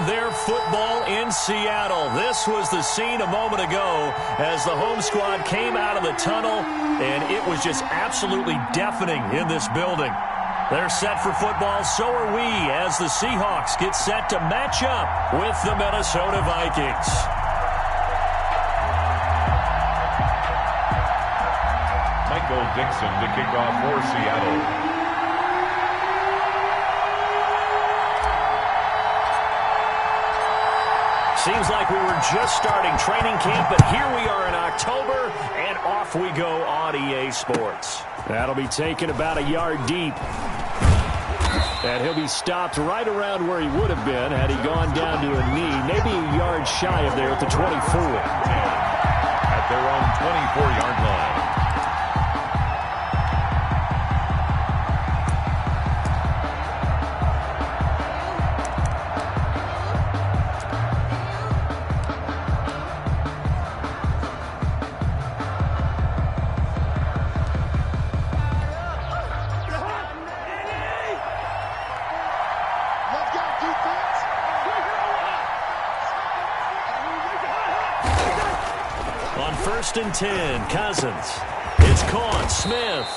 their football in Seattle. This was the scene a moment ago as the home squad came out of the tunnel, and it was just absolutely deafening in this building. They're set for football, so are we, as the Seahawks get set to match up with the Minnesota Vikings. Michael Dixon to kick off for Seattle. Seems like we were just starting training camp, but here we are in October, and off we go on EA Sports. That'll be taken about a yard deep. And he'll be stopped right around where he would have been had he gone down to a knee, maybe a yard shy of there at the 24. At their own 24-yard line. First and 10, Cousins. It's caught, Smith.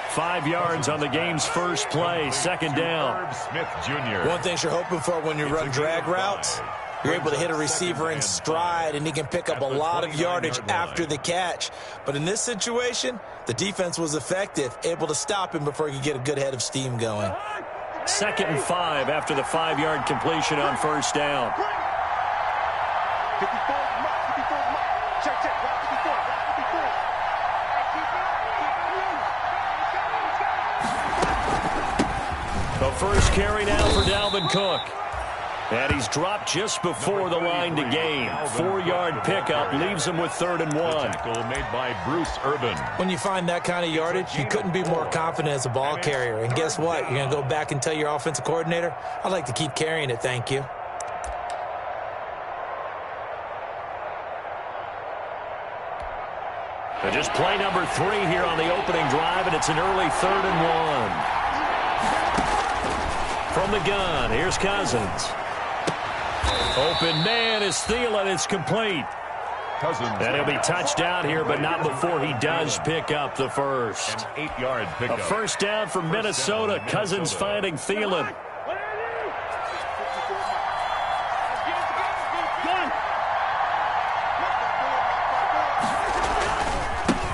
5 yards on the game's first play, second down. Smith Jr. One thing you're hoping for when you run drag routes, you're able to hit a receiver in stride, and he can pick up a lot of yardage after the catch. But in this situation, the defense was effective, able to stop him before he could get a good head of steam going. 2nd and 5 after the 5-yard completion on first down. The first carry now for Dalvin Cook. And he's dropped just before the line to gain. 4-yard pickup leaves him with 3rd and 1. Tackle made by Bruce Urban. When you find that kind of yardage, you couldn't be more confident as a ball carrier. And guess what? You're going to go back and tell your offensive coordinator, I'd like to keep carrying it, thank you. Just play number 3 here on the opening drive, and it's an early 3rd and 1. From the gun, here's Cousins. Open man is Thielen. It's complete. Cousins. And he'll be touched out here, but not before he does pick up the first. An 8-yard pickup. A first down for Minnesota. Cousins finding Thielen.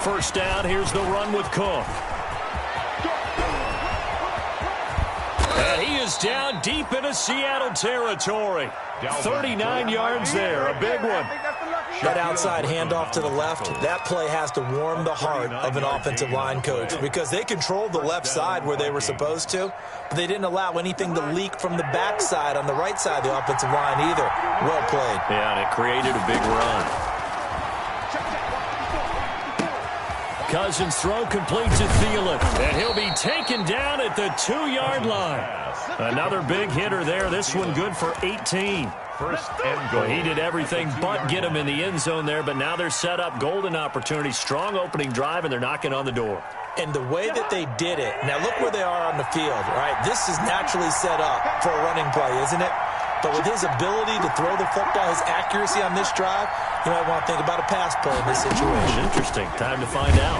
First down, here's the run with Cook. And he is down deep into Seattle territory. 39 yards there, a big one. That outside handoff to the left, that play has to warm the heart of an offensive line coach because they controlled the left side where they were supposed to, but they didn't allow anything to leak from the backside on the right side of the offensive line either. Well played. Yeah, and it created a big run. Cousins throw complete to Thielen, and he'll be taken down at the 2-yard line. Another big hitter there. This one good for 18. First and goal. Well, he did everything but get him in the end zone there, but now they're set up. Golden opportunity, strong opening drive, and they're knocking on the door. And the way that they did it, now look where they are on the field, right? This is naturally set up for a running play, isn't it? But with his ability to throw the football, his accuracy on this drive, you might want to think about a pass play in this situation. Interesting. Time to find out.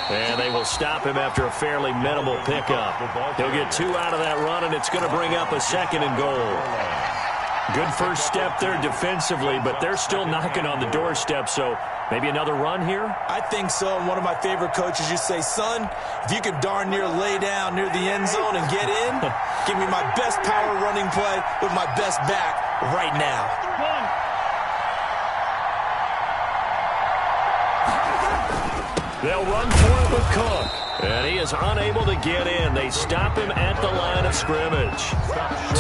And they will stop him after a fairly minimal pickup. He'll get 2 out of that run, and it's going to bring up a 2nd and goal. Good first step there defensively, but they're still knocking on the doorstep, so maybe another run here? I think so. And one of my favorite coaches, you say, son, if you can darn near lay down near the end zone and get in, give me my best power running play with my best back right now. They'll run for it with Cook. And he is unable to get in. They stop him at the line of scrimmage.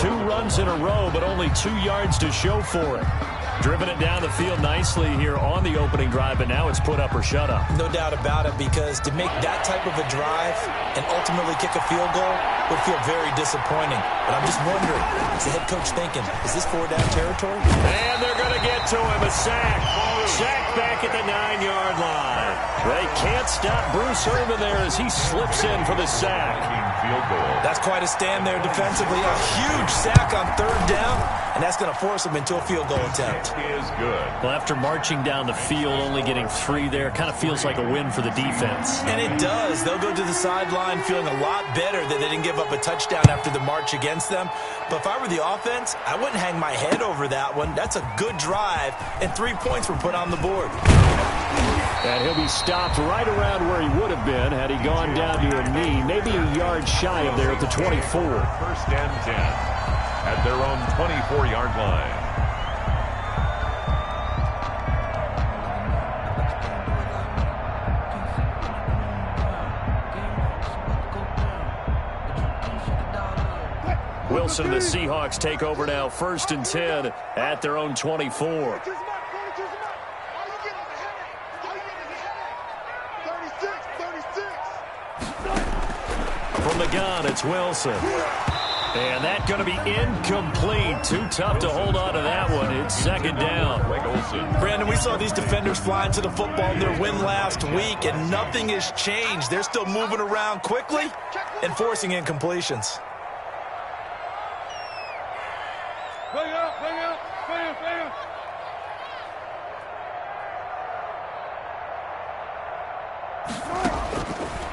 2 runs in a row, but only 2 yards to show for it. Driven it down the field nicely here on the opening drive, but now it's put up or shut up. No doubt about it, because to make that type of a drive and ultimately kick a field goal would feel very disappointing. But I'm just wondering, is the head coach thinking, is this 4-down territory? And they're going to get to him. A sack. Sack back at the 9-yard line. They can't stop Bruce Urban there as he slips in for the sack. field goal. That's quite a stand there defensively. A huge sack on third down, and that's going to force them into a field goal attempt. It is good. Well, after marching down the field, only getting 3 there, kind of feels like a win for the defense. And it does. They'll go to the sideline feeling a lot better that they didn't give up a touchdown after the march against them. But if I were the offense, I wouldn't hang my head over that one. That's a good drive, and 3 points were put on the board. And he'll be stopped right around where he would have been had he gone down to a knee, maybe a yard shy of there at the 24. First and 10 at their own 24-yard line. Wilson, the Seahawks take over now, first and 10 at their own 24. From the gun, it's Wilson. And that's going to be incomplete. Too tough to hold on to that one. It's second down. Brandon, we saw these defenders flying to the football in their win last week, and nothing has changed. They're still moving around quickly and forcing incompletions.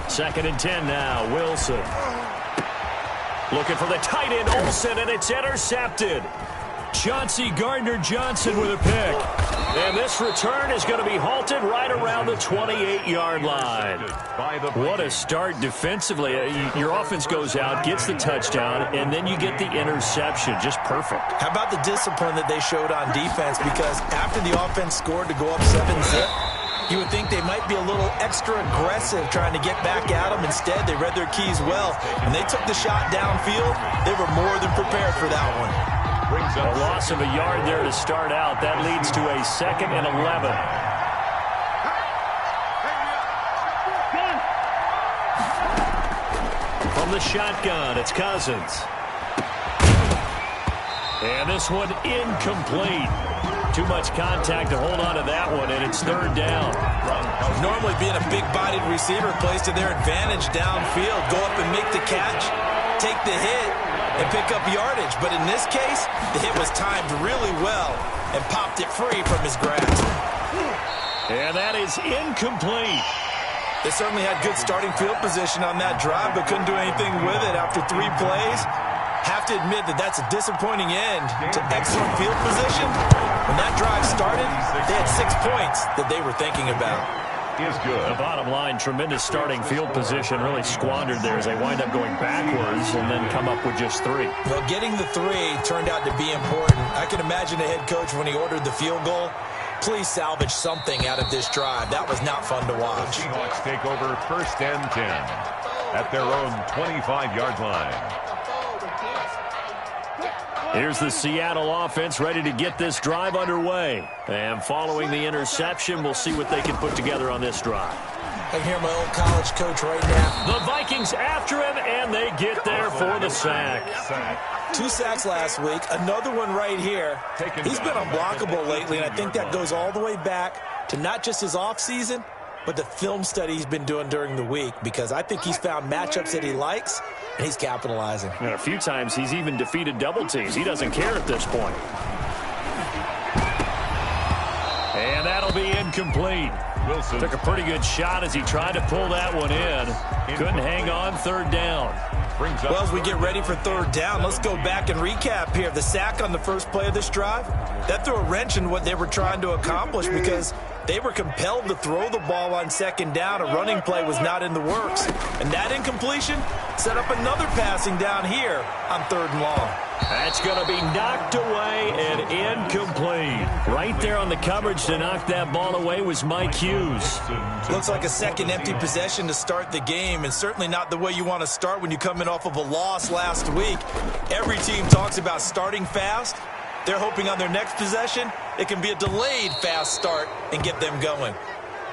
Second and 10 now, Wilson. Looking for the tight end, Olsen, and it's intercepted. Chauncey Gardner-Johnson with a pick. And this return is going to be halted right around the 28-yard line. What a start defensively. Your offense goes out, gets the touchdown, and then you get the interception. Just perfect. How about the discipline that they showed on defense? Because after the offense scored to go up 7-zip, you would think they might be a little extra aggressive trying to get back at them. Instead, they read their keys well. When they took the shot downfield, they were more than prepared for that one. A loss of a yard there to start out. That leads to a 2nd and 11. From the shotgun, it's Cousins. And this one incomplete. Too much contact to hold on to that one, and it's third down. Normally being a big-bodied receiver plays to their advantage downfield. Go up and make the catch, take the hit, and pick up yardage. But in this case, the hit was timed really well and popped it free from his grasp. And that is incomplete. They certainly had good starting field position on that drive, but couldn't do anything with it after 3 plays. Have to admit that that's a disappointing end to excellent field position. When that drive started, they had 6 points that they were thinking about. Is good. The bottom line, tremendous starting field position, really squandered there as they wind up going backwards and then come up with just 3. Well, getting the 3 turned out to be important. I can imagine the head coach when he ordered the field goal. Please salvage something out of this drive. That was not fun to watch. Seahawks take over first and 10 at their own 25-yard line. Here's the Seattle offense ready to get this drive underway. And following the interception, we'll see what they can put together on this drive. I can hear my old college coach right now. The Vikings after him, and they get there for the sack. 2 sacks last week, another one right here. He's been unblockable lately, and I think that goes all the way back to not just his offseason, but the film study he's been doing during the week, because I think he's found matchups that he likes, and he's capitalizing. And a few times he's even defeated double teams. He doesn't care at this point. And that'll be incomplete. Wilson took a pretty good shot as he tried to pull that one in. Couldn't hang on, third down. Well, as we get ready for third down, let's go back and recap here. The sack on the first play of this drive, that threw a wrench in what they were trying to accomplish because they were compelled to throw the ball on second down. A running play was not in the works. And that incompletion set up another passing down here on third and long. That's going to be knocked away and incomplete. Right there on the coverage to knock that ball away was Mike Hughes. Looks like a second empty possession to start the game, and certainly not the way you want to start when you're coming off of a loss last week. Every team talks about starting fast. They're hoping on their next possession it can be a delayed fast start and get them going.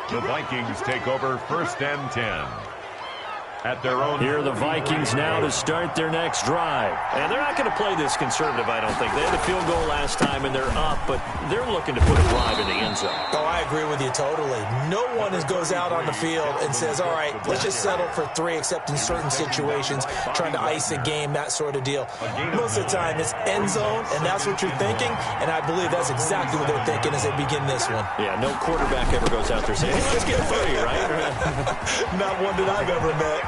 The Vikings take over first and 10 At their own. Here are the Vikings now to start their next drive. And they're not going to play this conservative, I don't think. They had a field goal last time, and they're up, but they're looking to put a drive in the end zone. Oh, I agree with you totally. No one goes out on the field and says, all right, let's just settle for 3, except in certain situations, trying to ice a game, that sort of deal. Most of the time, it's end zone, and that's what you're thinking, and I believe that's exactly what they're thinking as they begin this one. Yeah, no quarterback ever goes out there saying, hey, let's get 3, right? Not one that I've ever met.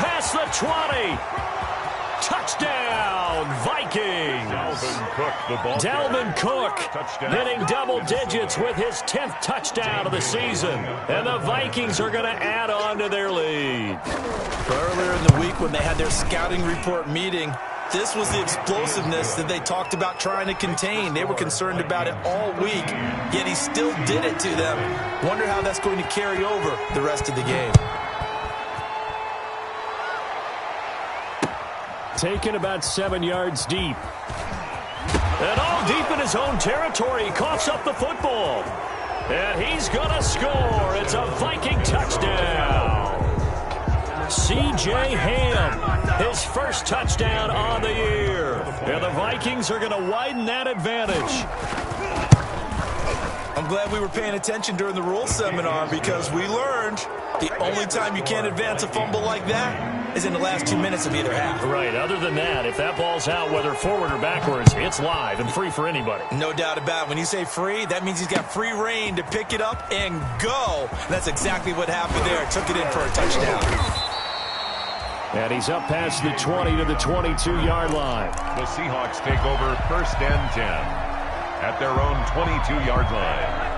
Past the 20. Touchdown, Vikings. Dalvin Cook hitting double digits with his 10th touchdown of the season. And the Vikings are going to add on to their lead. Earlier in the week when they had their scouting report meeting, this was the explosiveness that they talked about trying to contain. They were concerned about it all week, yet he still did it to them. Wonder how that's going to carry over the rest of the game. Taken about 7 yards deep. And all deep in his own territory. He coughs up the football. And he's going to score. It's a Viking touchdown. C.J. Ham, his first touchdown on the year. And the Vikings are going to widen that advantage. I'm glad we were paying attention during the rules seminar because we learned the only time you can't advance a fumble like that is in the last 2 minutes of either half. Right. Other than that, if that ball's out, whether forward or backwards, it's live and free for anybody. No doubt about it. When you say free, that means he's got free reign to pick it up and go. And that's exactly what happened there. Took it in for a touchdown. And he's up past the 20 to the 22-yard line. The Seahawks take over 1st and 10 at their own 22-yard line.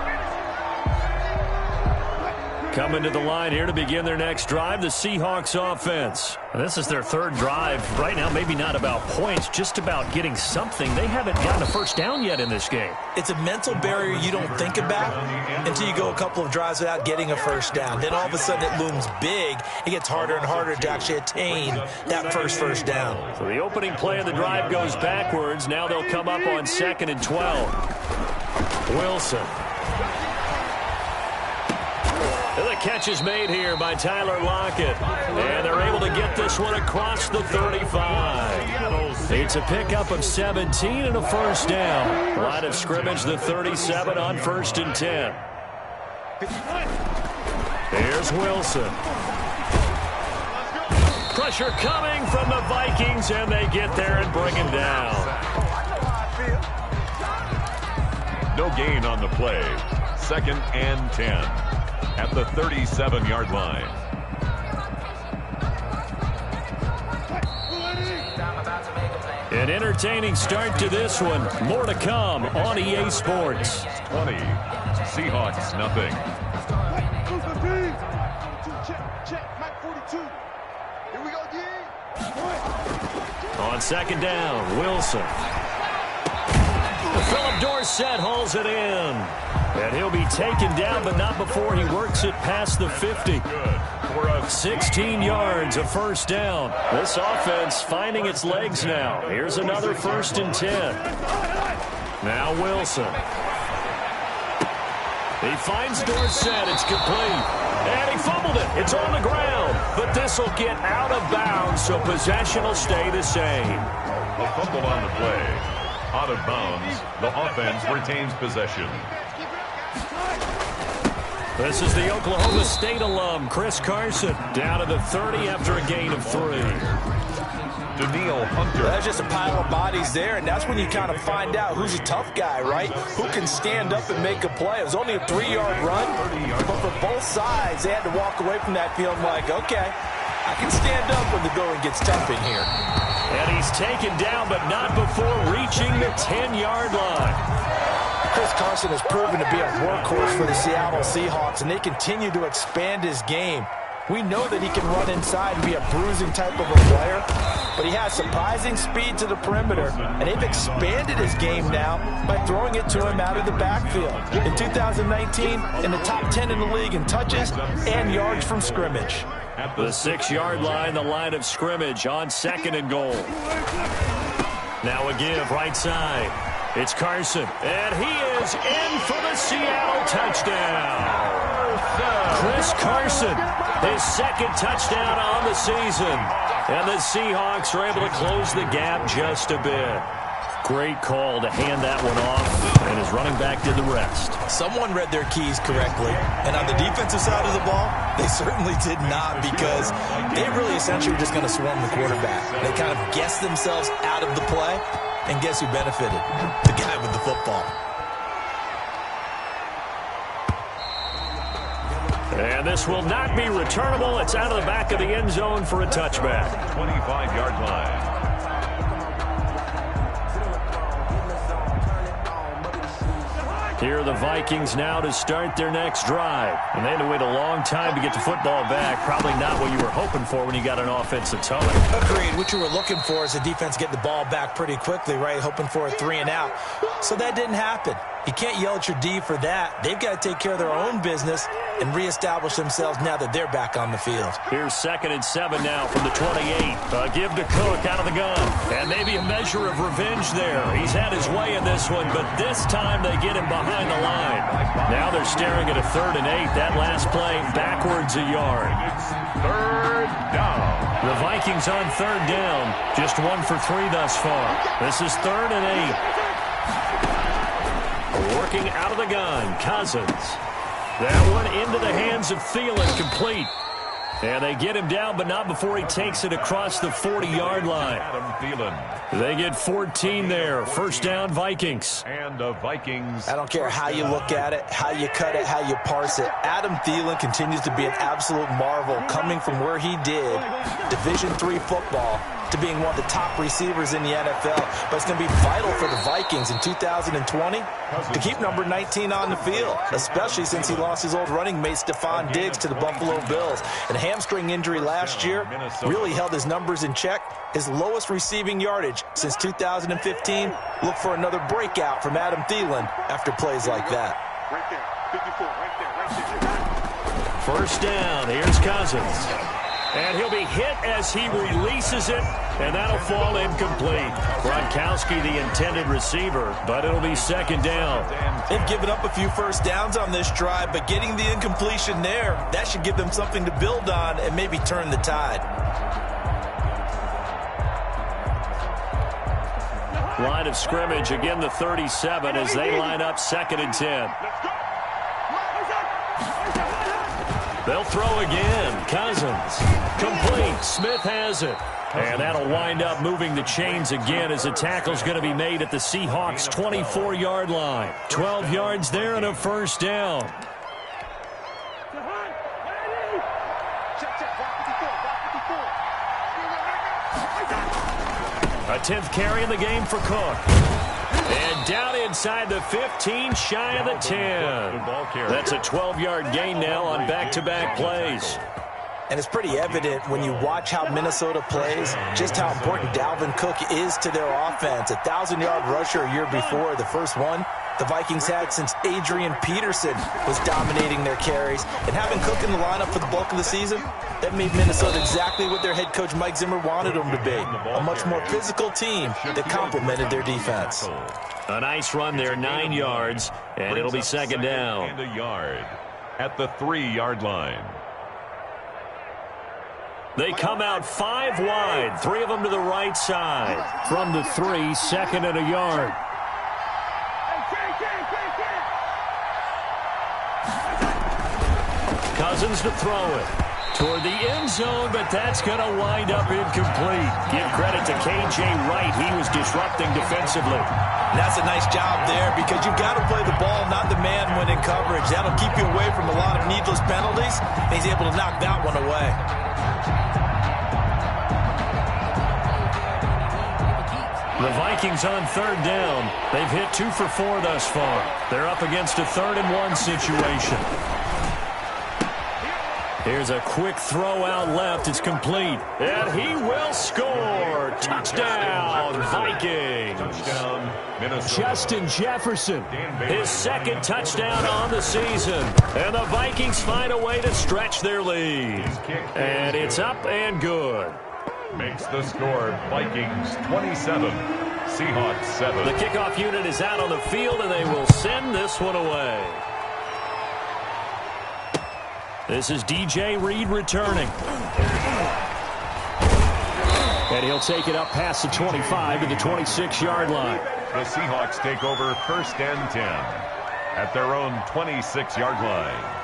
Coming to the line here to begin their next drive, the Seahawks offense. This is their 3rd drive. Right now, maybe not about points, just about getting something. They haven't gotten a first down yet in this game. It's a mental barrier you don't think about until you go a couple of drives without getting a first down. Then all of a sudden it looms big. It gets harder and harder to actually attain that first down. So the opening play of the drive goes backwards. Now they'll come up on 2nd and 12. Wilson. The catch is made here by Tyler Lockett. And they're able to get this one across the 35. It's a pickup of 17 and a first down. Line of scrimmage, the 37 on 1st and 10. Here's Wilson. Pressure coming from the Vikings, and they get there and bring him down. No gain on the play. 2nd and 10. At the 37-yard line. An entertaining start to this one. More to come on EA Sports. 20. Seahawks, nothing. On 2nd down, Wilson. Philip Dorsett hauls it in. And he'll be taken down, but not before he works it past the 50. 16 yards, a first down. This offense finding its legs now. Here's another 1st and 10. Now Wilson. He finds Dorsett. It's complete. And he fumbled it. It's on the ground. But this will get out of bounds, so possession will stay the same. A fumble on the play. Out of bounds. The offense retains possession. This is the Oklahoma State alum, Chris Carson, down to the 30 after a gain of 3. Daniil Hunter. That's just a pile of bodies there, and that's when you kind of find out who's a tough guy, right? Who can stand up and make a play. It was only a 3-yard run, but for both sides, they had to walk away from that field like, okay, I can stand up when the going gets tough in here. And he's taken down, but not before reaching the 10-yard line. Chris Carson has proven to be a workhorse for the Seattle Seahawks, and they continue to expand his game. We know that he can run inside and be a bruising type of a player, but he has surprising speed to the perimeter, and they've expanded his game now by throwing it to him out of the backfield. In 2019, in the top 10 in the league in touches and yards from scrimmage. At the 6-yard line, the line of scrimmage on 2nd and goal. Now a give right side. It's Carson, and he is in for the Seattle touchdown. Chris Carson, his second touchdown on the season. And the Seahawks are able to close the gap just a bit. Great call to hand that one off, and his running back did the rest. Someone read their keys correctly, and on the defensive side of the ball, they certainly did not, because they really essentially were just going to swarm the quarterback. They kind of guessed themselves out of the play, and guess who benefited? The guy with the football. And this will not be returnable. It's out of the back of the end zone for a touchback. 25-yard line. Here are the Vikings now to start their next drive. And they had to wait a long time to get the football back. Probably not what you were hoping for when you got an offensive tie. Agreed. What you were looking for is the defense get the ball back pretty quickly, right? Hoping for a 3-and-out. So that didn't happen. You can't yell at your D for that. They've got to take care of their own business and reestablish themselves now that they're back on the field. Here's 2nd and 7 now from the 28. Give to Cook out of the gun. And maybe a measure of revenge there. He's had his way in this one, but this time they get him behind the line. Now they're staring at a 3rd and 8. That last play backwards a yard. Third down. The Vikings on 3rd down. Just 1 for 3 thus far. This is 3rd and 8. Working out of the gun, Cousins. That one into the hands of Thielen, complete. And they get him down, but not before he takes it across the 40-yard line. Adam Thielen. They get 14 there. First down, Vikings. And the Vikings. I don't care how you look at it, how you cut it, how you parse it. Adam Thielen continues to be an absolute marvel, coming from where he did, Division III football, to being one of the top receivers in the NFL. But it's going to be vital for the Vikings in 2020 to keep number 19 on the field, especially since he lost his old running mate Stephon Diggs to the Buffalo Bills. And a hamstring injury last year really held his numbers in check. His lowest receiving yardage since 2015. Look for another breakout from Adam Thielen after plays like that. Right there, 54, right there. First down, here's Cousins. And he'll be hit as he releases it, and that'll fall incomplete. Gronkowski, the intended receiver, but it'll be 2nd down. They've given up a few first downs on this drive, but getting the incompletion there, that should give them something to build on and maybe turn the tide. Line of scrimmage, again the 37 as they line up 2nd and 10. They'll throw again. Cousins. Complete. Smith has it. And that'll wind up moving the chains again as the tackle's going to be made at the Seahawks' 24-yard line. 12 yards there and a first down. A 10th carry in the game for Cook. And down inside the 15, shy of the 10. That's a 12-yard gain now on back-to-back plays. And it's pretty evident when you watch how Minnesota plays, just how important Dalvin Cook is to their offense. A 1,000-yard rusher a year before, the first one the Vikings had since Adrian Peterson was dominating their carries. And having Cook in the lineup for the bulk of the season, that made Minnesota exactly what their head coach Mike Zimmer wanted them to be. A much more physical team that complemented their defense. A nice run there, 9 yards, and it'll be 2nd down. And a yard at the 3-yard line. They come out 5 wide, 3 of them to the right side. From the 3, 2nd and a yard. Cousins to throw it toward the end zone, but that's going to wind up incomplete. Give credit to K.J. Wright. He was disrupting defensively. That's a nice job there because you've got to play the ball, not the man when in coverage. That'll keep you away from a lot of needless penalties, and he's able to knock that one away. The Vikings on 3rd down. They've hit 2 for 4 thus far. They're up against a 3rd and 1 situation. Here's a quick throw out left. It's complete. And he will score. Touchdown, Vikings. Justin Jefferson, his 2nd touchdown on the season. And the Vikings find a way to stretch their lead. And it's up and good. Makes the score Vikings 27, Seahawks 7. The kickoff unit is out on the field, and they will send this one away. This is DJ Reed returning. And he'll take it up past the 25 to the 26-yard line. The Seahawks take over 1st and 10 at their own 26-yard line.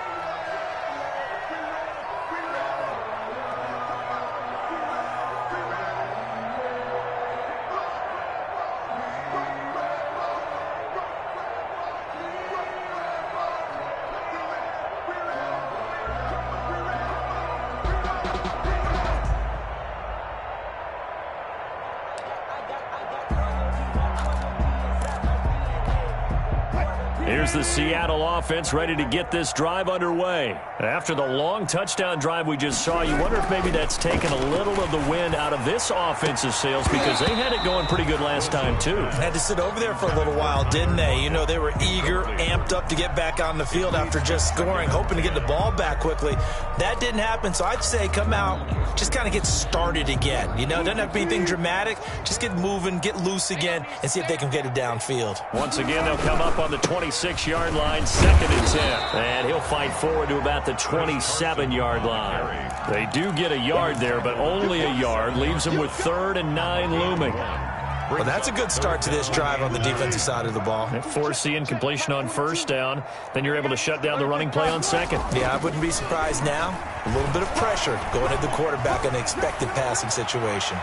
Here's the Seattle offense ready to get this drive underway. After the long touchdown drive we just saw, you wonder if maybe that's taken a little of the wind out of this offensive sails because they had it going pretty good last time too. Had to sit over there for a little while, didn't they? You know, they were eager, amped up to get back on the field after just scoring, hoping to get the ball back quickly. That didn't happen, so I'd say come out, just kind of get started again. You know, doesn't have to be anything dramatic. Just get moving, get loose again, and see if they can get it downfield. Once again, they'll come up on the 26-yard line, 2nd and 10. And he'll fight forward to about the 27-yard line. They do get a yard there, but only a yard. Leaves them with 3rd and 9 looming. Well, that's a good start to this drive on the defensive side of the ball. Force the incompletion on 1st down. Then you're able to shut down the running play on 2nd. Yeah, I wouldn't be surprised now. A little bit of pressure going at the quarterback in an expected passing situation.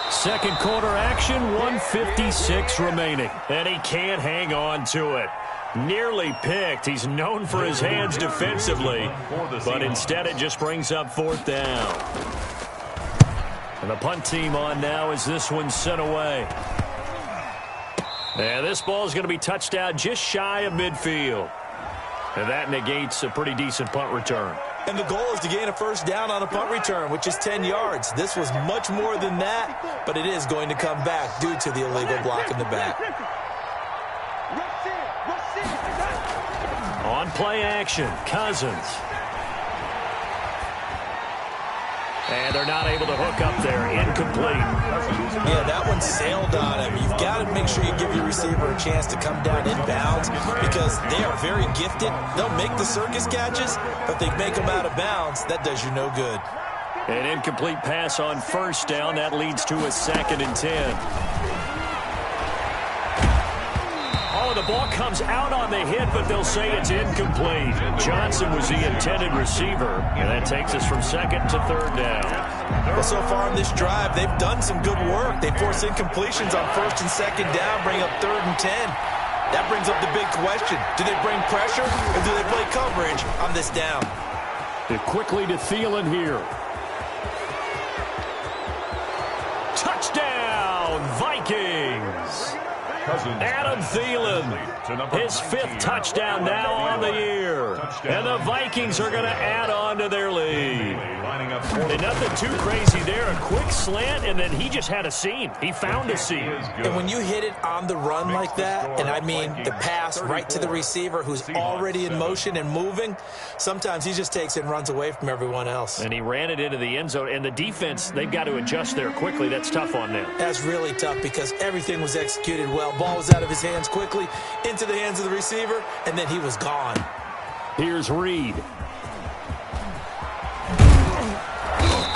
Second quarter action, 1:56 remaining. And he can't hang on to it. Nearly picked. He's known for his hands defensively, but instead it just brings up 4th down. And the punt team on now as this one's sent away. And this ball is going to be touched out just shy of midfield. And that negates a pretty decent punt return. And the goal is to gain a 1st down on a punt return, which is 10 yards. This was much more than that, but it is going to come back due to the illegal block in the back. On play action, Cousins. And they're not able to hook up there. Incomplete. Yeah, that one sailed on him. You've got to make sure you give your receiver a chance to come down inbounds because they are very gifted. They'll make the circus catches, but they make them out of bounds. That does you no good. An incomplete pass on 1st down. That leads to a 2nd and 10. The ball comes out on the hit, but they'll say it's incomplete. Johnson was the intended receiver, and that takes us from 2nd to 3rd down. Well, so far on this drive, they've done some good work. They force incompletions on 1st and 2nd down, bring up 3rd and 10. That brings up the big question. Do they bring pressure, or do they play coverage on this down? Quickly to Thielen here. Touchdown, Vikings! Adam Thielen, his 5th touchdown now on the year. And the Vikings are going to add on to their lead. And nothing too crazy there. A quick slant, and then he just had a seam. He found a seam. And when you hit it on the run like that, and I mean the pass right to the receiver who's already in motion and moving, sometimes he just takes it and runs away from everyone else. And he ran it into the end zone. And the defense, they've got to adjust there quickly. That's tough on them. That's really tough because everything was executed well. Ball was out of his hands quickly, into the hands of the receiver, and then he was gone. Here's Reed.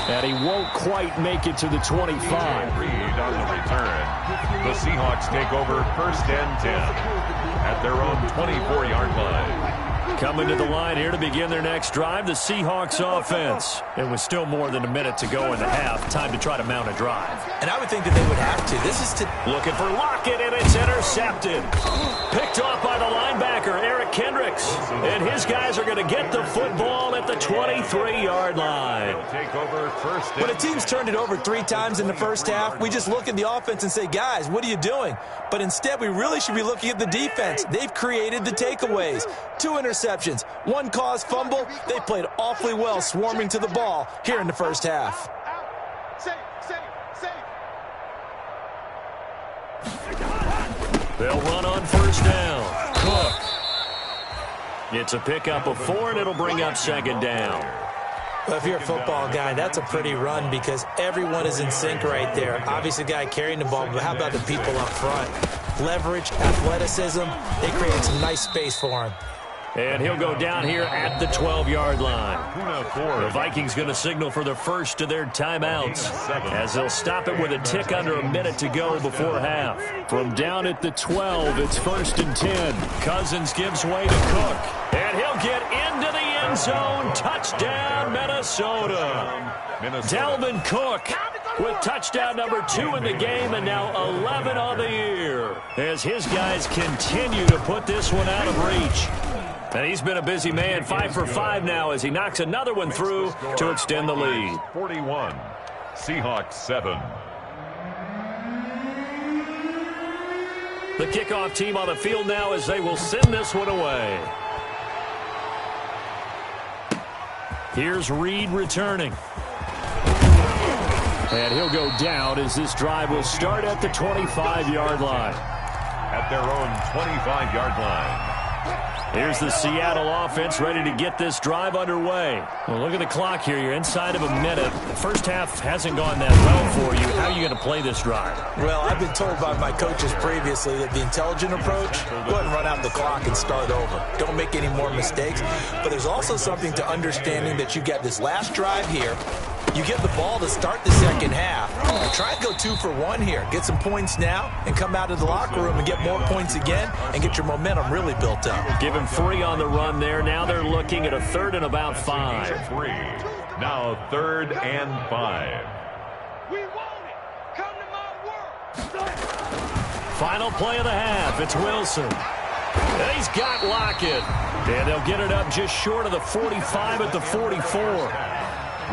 And he won't quite make it to the 25. Reed on the return. The Seahawks take over 1st and 10 at their own 24-yard line. Coming to the line here to begin their next drive, the Seahawks offense. It was still more than a minute to go in the half. Time to try to mount a drive. And I would think that they would have to. This is to... Looking for Lockett, and it's intercepted. Picked off by the linebacker, Eric Kendricks. And his guys are going to get the football at the 23-yard line. Take over 1st. When a team's turned it over 3 times in the first half, we just look at the offense and say, guys, what are you doing? But instead, we really should be looking at the defense. They've created the takeaways. 2 interceptions, 1 caused fumble. They played awfully well swarming to the ball here in the first half. They'll run on 1st down. Cook. It's a pickup of 4, and it'll bring up 2nd down. Well, if you're a football guy, that's a pretty run because everyone is in sync right there. Obviously, the guy carrying the ball, but how about the people up front? Leverage, athleticism, they create some nice space for him. And he'll go down here at the 12-yard line. The Vikings going to signal for the first of their timeouts as they'll stop it with a tick under a minute to go before half. From down at the 12, it's 1st and 10. Cousins gives way to Cook. And he'll get into the end zone. Touchdown, Minnesota. Dalvin Cook with touchdown number 2 in the game and now 11 on the year as his guys continue to put this one out of reach. And he's been a busy man, 5 for 5 now as he knocks another one through to extend the lead. 41, Seahawks 7. The kickoff team on the field now as they will send this one away. Here's Reed returning. And he'll go down as this drive will start at the 25-yard line. At their own 25-yard line. Here's the Seattle offense ready to get this drive underway. Well, look at the clock here. You're inside of a minute. The first half hasn't gone that well for you. How are you going to play this drive? Well, I've been told by my coaches previously that the intelligent approach, go ahead and run out the clock and start over. Don't make any more mistakes. But there's also something to understanding that you get this last drive here. You get the ball to start the second half. Try and go 2 for 1 here. Get some points now and come out of the locker room and get more points again and get your momentum really built up. Give him 3 on the run there. Now they're looking at a 3rd and about 5. 3. Now 3rd and 5. We want it. Come to my world. Final play of the half. It's Wilson. And he's got Lockett. And they'll get it up just short of the 45 at the 44.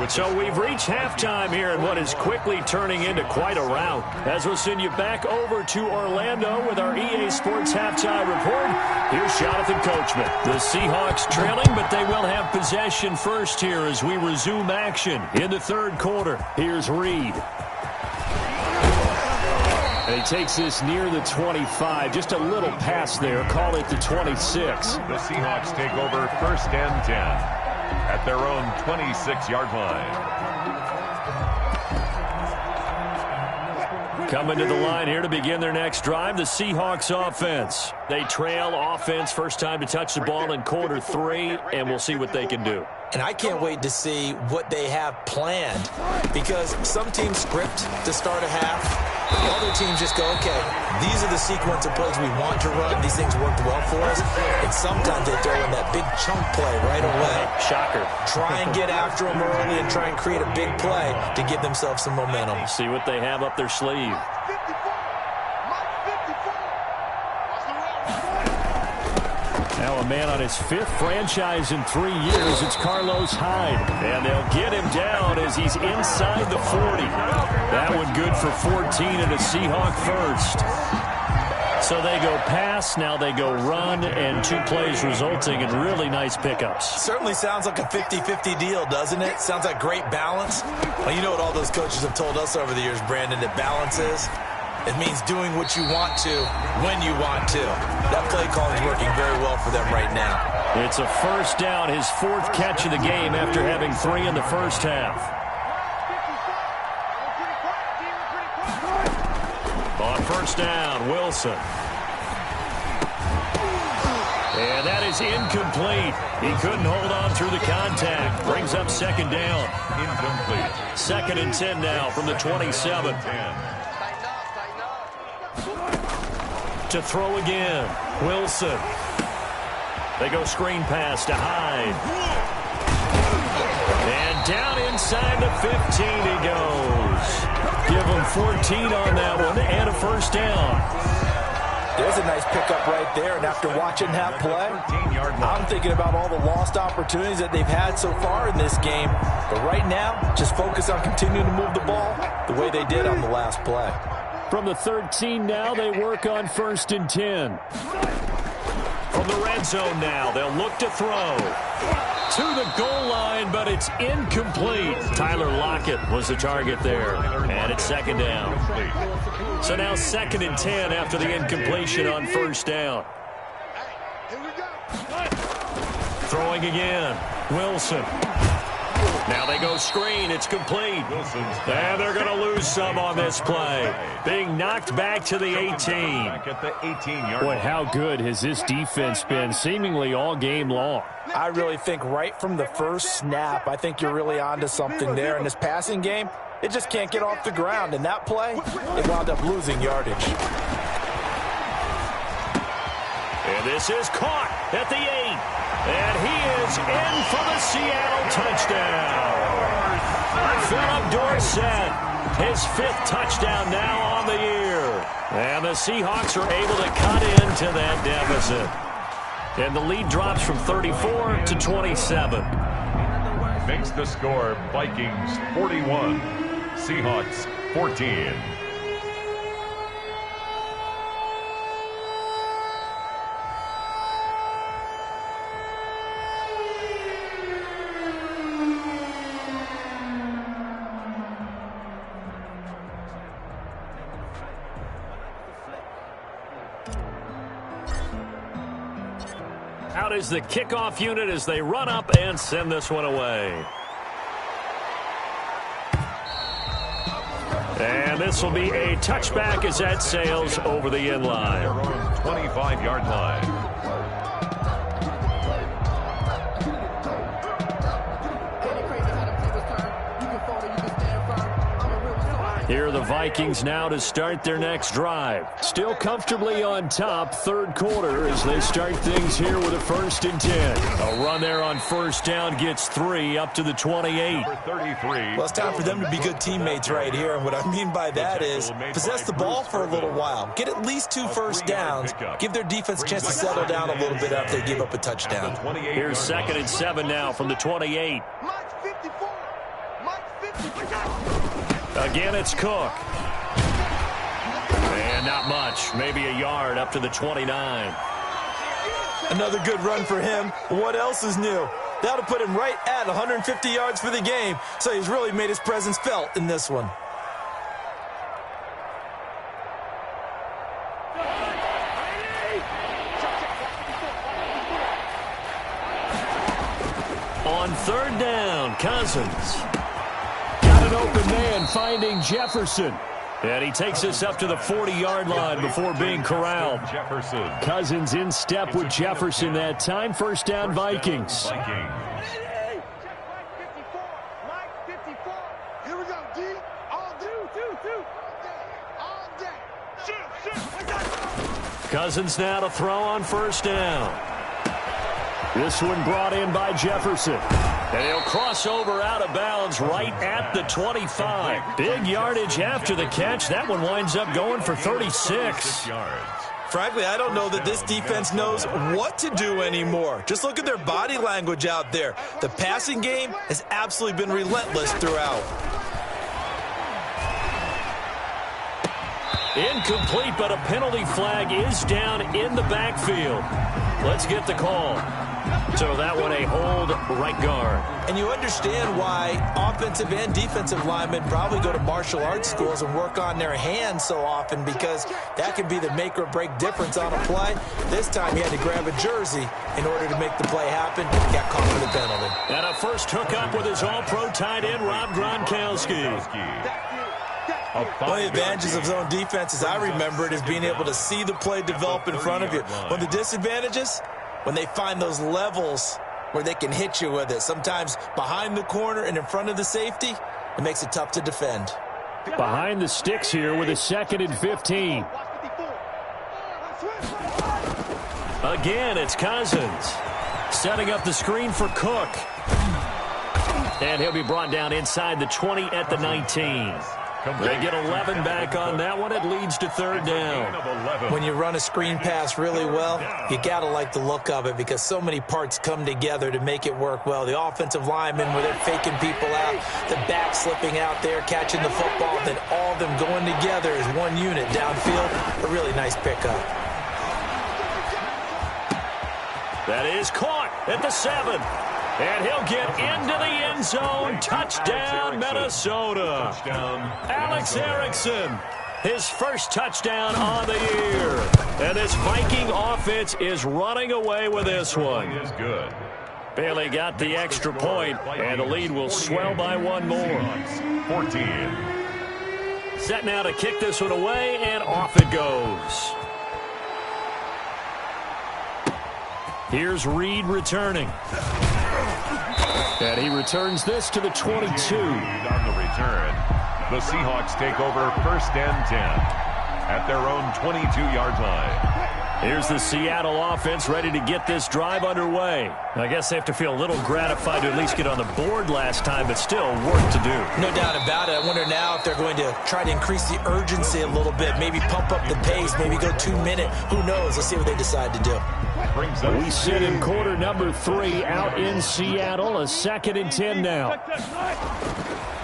So we've reached halftime here in what is quickly turning into quite a rout. As we'll send you back over to Orlando with our EA Sports Halftime Report, here's Jonathan Coachman. The Seahawks trailing, but they will have possession first here as we resume action in the 3rd quarter. Here's Reed. And he takes this near the 25. Just a little pass there. Call it the 26. The Seahawks take over 1st and 10. At their own 26-yard line. Coming to the line here to begin their next drive, the Seahawks offense. They trail offense first time to touch the ball in quarter 3, and we'll see what they can do. And I can't wait to see what they have planned because some teams script to start a half. Other teams just go, okay, these are the sequence of plays we want to run. These things worked well for us. And sometimes they throw in that big chunk play right away. Shocker. Try and get after them early and try and create a big play to give themselves some momentum. See what they have up their sleeve. Now a man on his 5th franchise in 3 years. It's Carlos Hyde. And they'll get him down as he's inside the 40. That one good for 14 and a Seahawk first. So they go pass, now they go run, and 2 plays resulting in really nice pickups. Certainly sounds like a 50-50 deal, doesn't it? Sounds like great balance. Well, you know what all those coaches have told us over the years, Brandon, that balance is? It means doing what you want to when you want to. That play calling is working very well for them right now. It's a first down, his 4th catch of the game after having 3 in the first half. On first down, Wilson. And that is incomplete. He couldn't hold on through the contact. Brings up 2nd down. Incomplete. 2nd and 10 now from the 27. To throw again, Wilson. They go screen pass to Hyde. And down inside the 15 he goes. Give him 14 on that one and a first down. There's a nice pickup right there, and after watching that play, I'm thinking about all the lost opportunities that they've had so far in this game. But right now, just focus on continuing to move the ball the way they did on the last play. From the 13 now, they work on 1st and 10. From the red zone now, they'll look to throw. To the goal line, but it's incomplete. Tyler Lockett was the target there. And it's 2nd down. So now 2nd and 10 after the incompletion on 1st down. Throwing again. Wilson. Now they go screen. It's complete. And they're going to lose some on this play. Being knocked back to the 18. Back at the 18-yard Boy, line. how good has this defense been seemingly all game long? I really think right from the first snap, I think you're really onto something there. In this passing game, it just can't get off the ground. And that play, it wound up losing yardage. And this is caught at the 8. And he is in for the Seattle touchdown. Philip Dorsett, his 5th touchdown now on the year. And the Seahawks are able to cut into that deficit. And the lead drops from 34 to 27. Makes the score Vikings 41, Seahawks 14. Out is the kickoff unit as they run up and send this one away. And this will be a touchback as that sails over the end line. Their own 25-yard line. Here are the Vikings now to start their next drive. Still comfortably on top, third quarter as they start things here with a 1st and 10. A run there on first down gets 3 up to the 28. Number 33. Well, it's time for them to be good teammates right here. And what I mean by that is possess the ball for a little while. Get at least 2 first downs. Give their defense a chance to settle down a little bit after they give up a touchdown. Here's 2nd and 7 now from the 28. Mike 54. Mike 54. Again, it's Cook. And not much. Maybe a yard up to the 29. Another good run for him. What else is new? That'll put him right at 150 yards for the game. So he's really made his presence felt in this one. On 3rd down, Cousins. Got an open man finding Jefferson. And he takes us up to the 40-yard line before being corralled. Jefferson. Cousins in step with Jefferson that time. First down, Vikings. Mike 54. Mike 54. Here we go, D. All day. All day. Shoot. Cousins now to throw on first down. This one brought in by Jefferson. And he'll cross over out of bounds right at the 25. Big yardage after the catch. That one winds up going for 36. Frankly, I don't know that this defense knows what to do anymore. Just look at their body language out there. The passing game has absolutely been relentless throughout. Incomplete, but a penalty flag is down in the backfield. Let's get the call. So that one a hold right guard. And you understand why offensive and defensive linemen probably go to martial arts schools and work on their hands so often, because that can be the make or break difference on a play. This time he had to grab a jersey in order to make the play happen. Got caught for the penalty. And a first hookup with his all-pro tight end, Rob Gronkowski. One of the advantages of zone defense, as I remember it, is being able to see the play develop in front of you. One of the disadvantages, when they find those levels where they can hit you with it, sometimes behind the corner and in front of the safety, it makes it tough to defend. Behind the sticks here with a 2nd and 15. Again, it's Cousins. Setting up the screen for Cook. And he'll be brought down inside the 20 at the 19. They get 11 back on that one. It leads to 3rd down. When you run a screen pass really well, you got to like the look of it, because so many parts come together to make it work well. The offensive linemen, where they're faking people out, the back slipping out there, catching the football, then all of them going together as one unit downfield. A really nice pickup. That is caught at the 7. And he'll get into the end zone. Touchdown, Minnesota. Alex Erickson, his first touchdown on the year. And this Viking offense is running away with this one. Is good. Bailey got the extra point, and the lead will swell by one more. 14. Set now to kick this one away, and off it goes. Here's Reed returning. And he returns this to the 22. On the return, the Seahawks take over first and 10 at their own 22-yard line. Here's the Seattle offense ready to get this drive underway. I guess they have to feel a little gratified to at least get on the board last time, but still work to do. No doubt about it. I wonder now if they're going to try to increase the urgency a little bit, maybe pump up the pace, maybe go 2 minute. Who knows? Let's see what they decide to do. We sit in quarter number 3 out in Seattle. A 2nd and 10 now.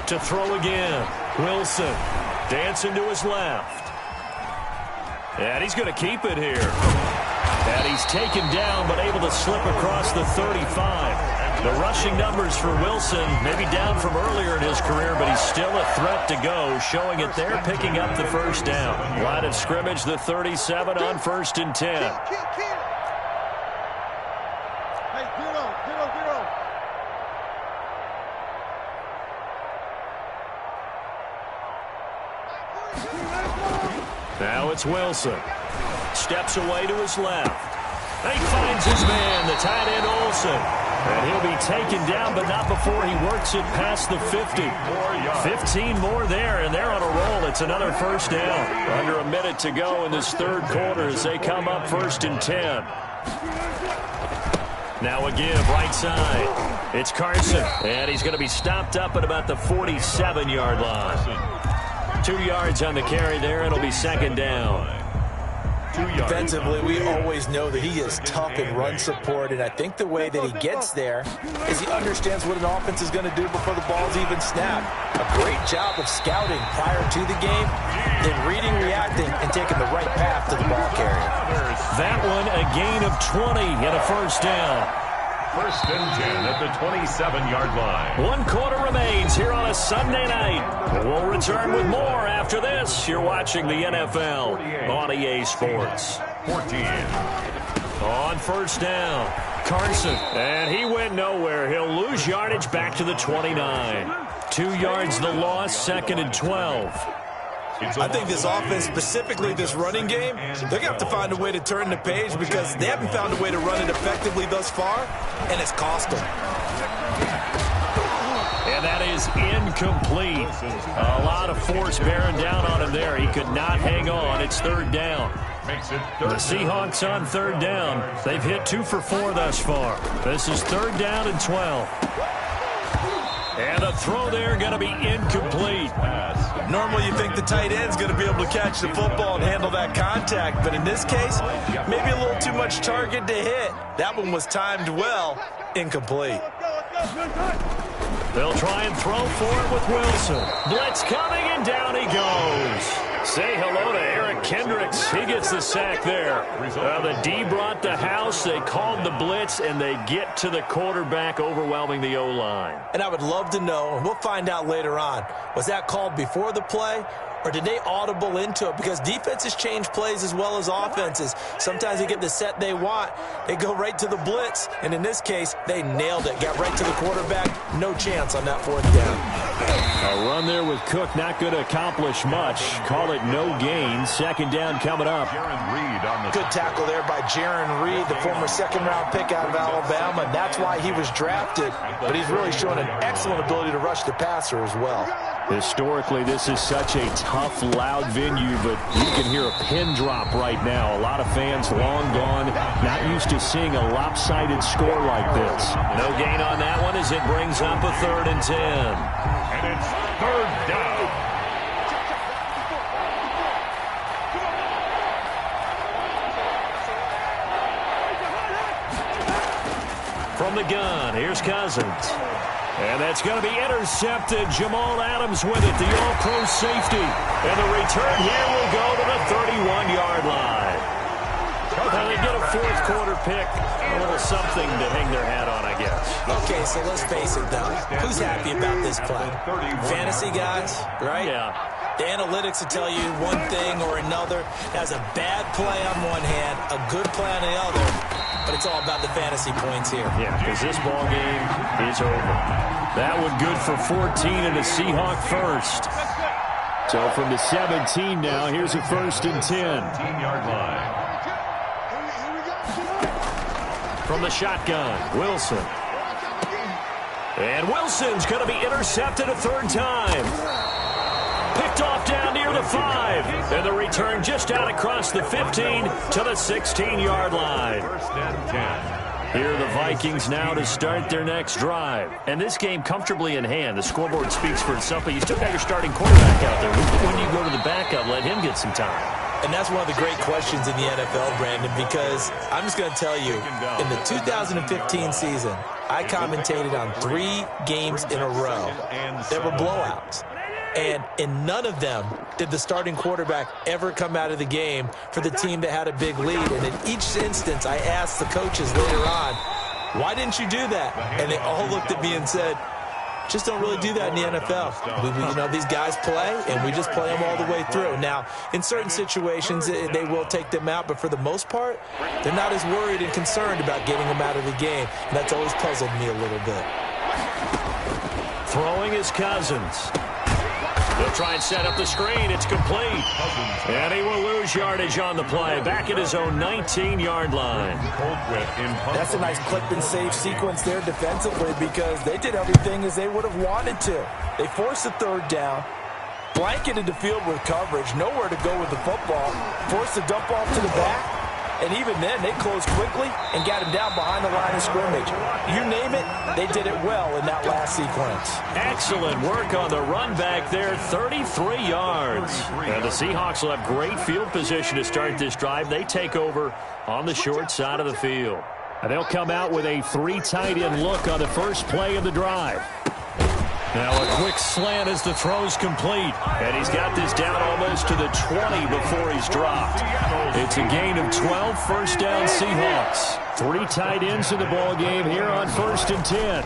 To throw again. Wilson dancing to his left. And he's going to keep it here. And he's taken down, but able to slip across the 35. The rushing numbers for Wilson, maybe down from earlier in his career, but he's still a threat to go, showing it there, picking up the first down. Line of scrimmage, the 37 on 1st and 10. Now it's Wilson. Steps away to his left. And he finds his man, the tight end Olsen. And he'll be taken down, but not before he works it past the 50. 15 more there, and they're on a roll. It's another first down. Under a minute to go in this third quarter as they come up 1st and 10. Now a give, right side. It's Carson, and he's going to be stopped up at about the 47-yard line. 2 yards on the carry there. It'll be 2nd down. Defensively, we always know that he is tough in run support, and I think the way that he gets there is he understands what an offense is going to do before the ball's even snapped. A great job of scouting prior to the game, then reading, reacting, and taking the right path to the ball carrier. That one a gain of 20 and a first down. 1st and 10 at the 27-yard line. 1 quarter remains here on a Sunday night. We'll return with more after this. You're watching the NFL on EA Sports. 14. On 1st down, Carson. And he went nowhere. He'll lose yardage back to the 29. 2 yards the loss, 2nd and 12. I think this offense, specifically this running game, they're going to have to find a way to turn the page because they haven't found a way to run it effectively thus far, and it's cost them. And that is incomplete. A lot of force bearing down on him there. He could not hang on. It's 3rd down. The Seahawks on 3rd down. They've hit 2 for 4 thus far. This is 3rd down and 12. And the throw there going to be incomplete. Normally you think the tight end's going to be able to catch the football and handle that contact, but in this case, maybe a little too much target to hit. That one was timed well, incomplete. They'll try and throw for it with Wilson. Blitz coming, and down he goes. Say hello to Eric Kendricks. He gets the sack there. The D brought the house. They called the blitz, and they get to the quarterback, overwhelming the O-line. And I would love to know, and we'll find out later on, was that called before the play, or did they audible into it? Because defenses change plays as well as offenses. Sometimes they get the set they want. They go right to the blitz, and in this case, they nailed it. Got right to the quarterback. No chance on that 4th down. A run there with Cook, not going to accomplish much. Call it no gain. 2nd down coming up. Good tackle there by Jaron Reed, the former 2nd-round pick out of Alabama. That's why he was drafted, but he's really shown an excellent ability to rush the passer as well. Historically, this is such a tough, loud venue, but you can hear a pin drop right now. A lot of fans long gone, not used to seeing a lopsided score like this. No gain on that one as it brings up a 3rd and 10. And it's 3rd down. From the gun, here's Cousins. And that's going to be intercepted. Jamal Adams with it, the all-pro safety. And the return here will go to the 31-yard line. And they get a 4th quarter pick. A little something to hang their hat on, I guess. Okay, so let's face it, though. Who's happy about this play? Fantasy guys, right? Yeah. The analytics will tell you one thing or another. Has a bad play on one hand, a good play on the other, but it's all about the fantasy points here. Yeah, because this ball game is over. That one good for 14 and a Seahawk first. So from the 17 now, here's a 1st and 10. 10-yard line. From the shotgun, Wilson. And Wilson's going to be intercepted a 3rd time. Picked off down near the 5. And the return just out across the 15 to the 16-yard line. 1st and 10. Here are the Vikings now to start their next drive. And this game comfortably in hand. The scoreboard speaks for itself, but you still got your starting quarterback out there. When you go to the backup, let him get some time. And that's one of the great questions in the NFL, Brandon, because I'm just going to tell you, in the 2015 season, I commentated on 3 games in a row. There were blowouts. And in none of them did the starting quarterback ever come out of the game for the team that had a big lead. And in each instance, I asked the coaches later on, why didn't you do that? And they all looked at me and said, just don't really do that in the NFL. You know, these guys play, and we just play them all the way through. Now, in certain situations, they will take them out, but for the most part, they're not as worried and concerned about getting them out of the game. And that's always puzzled me a little bit. Throwing is Cousins. They'll try and set up the screen. It's complete. And he will lose yardage on the play. Back at his own 19-yard line. That's a nice clip and save sequence there defensively because they did everything as they would have wanted to. They forced the 3rd down, blanketed the field with coverage, nowhere to go with the football, forced the dump off to the back. And even then, they closed quickly and got him down behind the line of scrimmage. You name it, they did it well in that last sequence. Excellent work on the run back there, 33 yards. And the Seahawks will have great field position to start this drive. They take over on the short side of the field. And they'll come out with a 3 tight end look on the first play of the drive. Now a quick slant as the throw's complete. And he's got this down almost to the 20 before he's dropped. It's a gain of 12, 1st down Seahawks. 3 tight ends in the ball game here on 1st and 10.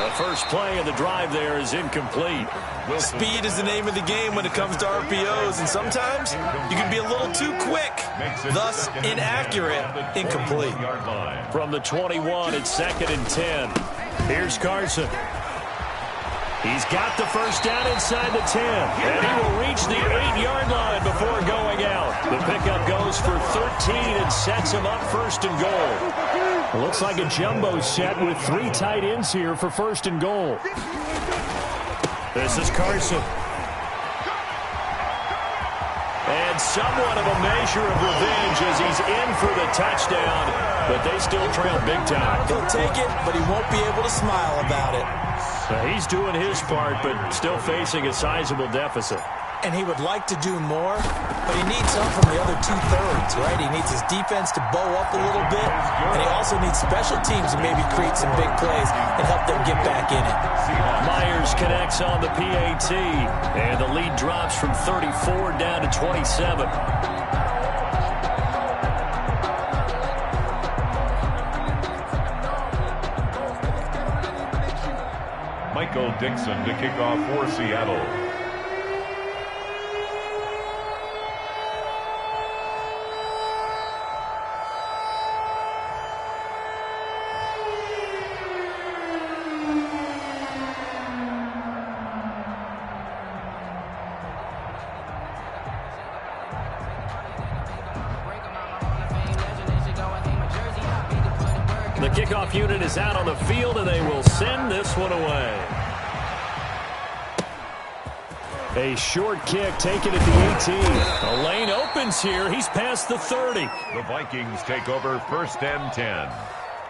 The first play of the drive there is incomplete. Speed is the name of the game when it comes to RPOs, and sometimes you can be a little too quick, thus inaccurate, incomplete. From the 21, it's 2nd and 10. Here's Carson. He's got the first down inside the 10. And he will reach the 8-yard line before going out. The pickup goes for 13 and sets him up 1st and goal. It looks like a jumbo set with 3 tight ends here for 1st and goal. This is Carson. And somewhat of a measure of revenge as he's in for the touchdown, but they still trail big time. He'll take it, but he won't be able to smile about it. He's doing his part, but still facing a sizable deficit. And he would like to do more, but he needs help from the other 2/3, right? He needs his defense to bow up a little bit, and he also needs special teams to maybe create some big plays and help them get back in it. Myers connects on the PAT, and the lead drops from 34 down to 27. Michael Dixon to kick off for Seattle. The kickoff unit is out on the field, and they will send this one away. A short kick taken at the 18. The lane opens here. He's past the 30. The Vikings take over 1st and 10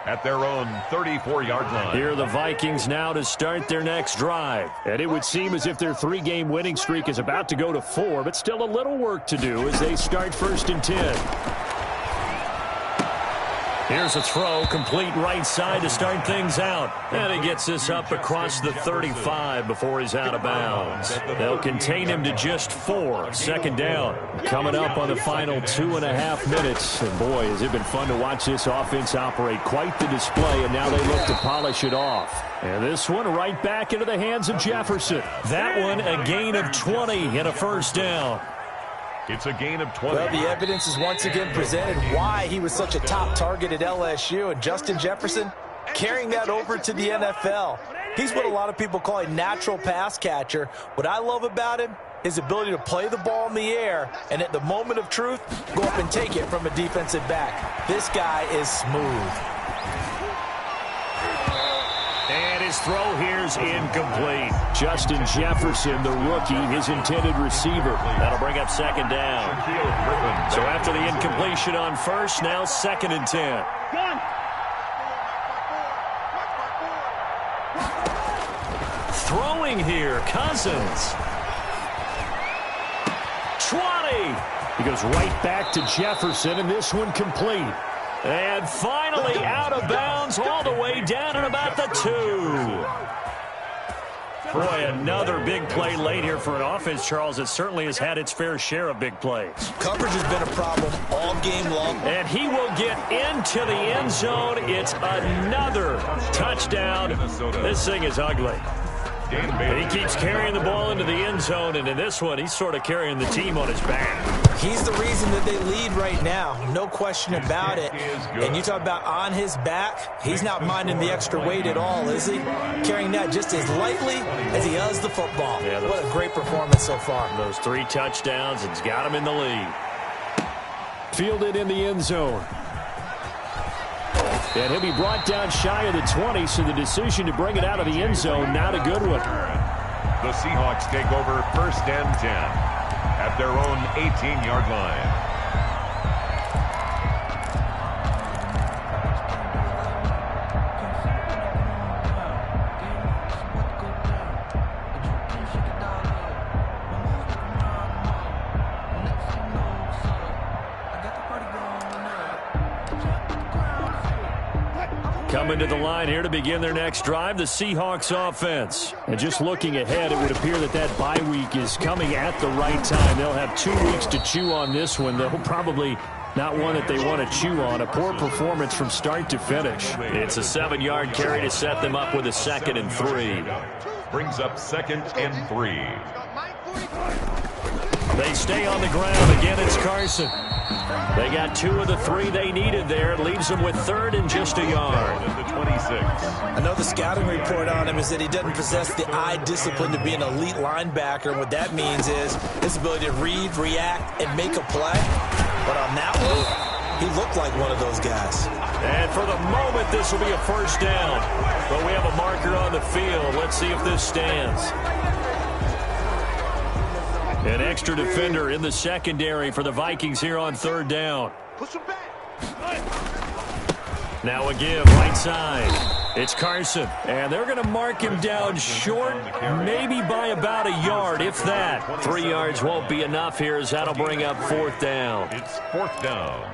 at their own 34-yard line. Here are the Vikings now to start their next drive. And it would seem as if their 3-game winning streak is about to go to 4, but still a little work to do as they start 1st and 10. Here's a throw, complete right side to start things out. And he gets this up across the 35 before he's out of bounds. They'll contain him to just 4. Second down. Coming up on the final 2.5 minutes. And boy, has it been fun to watch this offense operate. Quite the display, and now they look to polish it off. And this one right back into the hands of Jefferson. That one a gain of 20 and a first down. It's a gain of 20. Well, the evidence is once again presented why he was such a top target at LSU. And Justin Jefferson carrying that over to the NFL. He's what a lot of people call a natural pass catcher. What I love about him, his ability to play the ball in the air and at the moment of truth, go up and take it from a defensive back. This guy is smooth. And his throw here's incomplete. Justin Jefferson, the rookie, his intended receiver. That'll bring up second down. So after the incompletion on first, now 2nd and 10. Throwing here, Cousins. 20. He goes right back to Jefferson, and this one complete. And finally out of bounds all the way down at about the 2. Boy, another big play late here for an offense, Charles, that certainly has had its fair share of big plays. Coverage has been a problem all game long. And he will get into the end zone. It's another touchdown. This thing is ugly. He keeps carrying the ball into the end zone, and in this one, he's sort of carrying the team on his back. He's the reason that they lead right now, no question about it. And you talk about on his back, he's not minding the extra weight at all, is he? Carrying that just as lightly as he does the football. Yeah, what a great performance so far. Those 3 touchdowns, it's got him in the lead. Fielded in the end zone. And he'll be brought down shy of the 20, so the decision to bring it out of the end zone, not a good one. The Seahawks take over 1st and 10 at their own 18-yard line. Coming to the line here to begin their next drive, the Seahawks offense. And just looking ahead, it would appear that that bye week is coming at the right time. They'll have 2 weeks to chew on this one. They'll probably not one that they want to chew on. A poor performance from start to finish. It's a 7-yard carry to set them up with a 2nd and 3. Brings up 2nd and 3. They stay on the ground. Again, it's Carson. They got 2 of the 3 they needed there. It leaves them with 3rd and just a yard. At the 26. I know the scouting report on him is that he doesn't possess the eye discipline to be an elite linebacker. And what that means is his ability to read, react, and make a play. But on that one, he looked like one of those guys. And for the moment, this will be a first down. But we have a marker on the field. Let's see if this stands. An extra defender in the secondary for the Vikings here on 3rd down. Now a give, right side. It's Carson. And they're going to mark him down short, maybe by about a yard, if that. 3 yards won't be enough here, as that'll bring up 4th down. It's 4th down.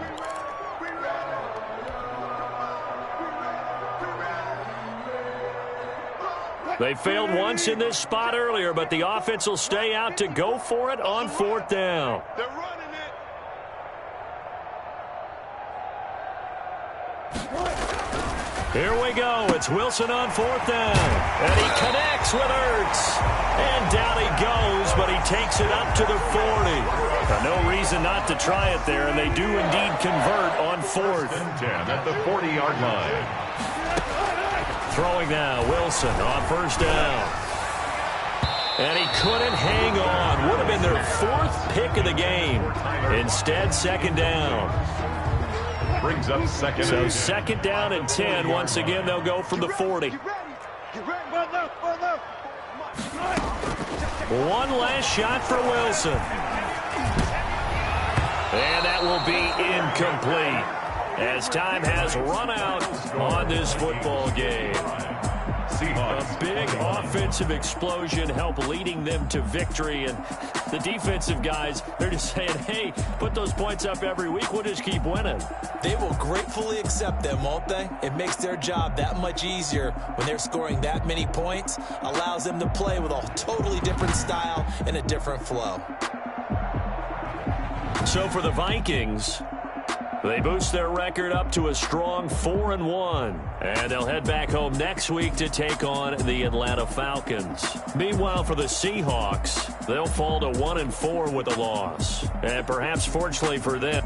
They failed once in this spot earlier, but the offense will stay out to go for it on 4th down. They're running it. Here we go. It's Wilson on 4th down. And he connects with Ertz. And down he goes, but he takes it up to the 40. Now, no reason not to try it there, and they do indeed convert on 4th. 10 at the 40-yard line. Throwing now, Wilson on 1st down. And he couldn't hang on. Would have been their 4th pick of the game. Instead, 2nd down. Brings up 2nd. So 2nd down and 10. Once again, they'll go from the 40. One last shot for Wilson. And that will be incomplete, as time has run out on this football game. Seahawks. A big offensive explosion helped leading them to victory. And the defensive guys, they're just saying, hey, put those points up every week. We'll just keep winning. They will gratefully accept them, won't they? It makes their job that much easier when they're scoring that many points. Allows them to play with a totally different style and a different flow. So for the Vikings, they boost their record up to a strong 4-1. And they'll head back home next week to take on the Atlanta Falcons. Meanwhile, for the Seahawks, they'll fall to 1-4 with a loss. And perhaps fortunately for them,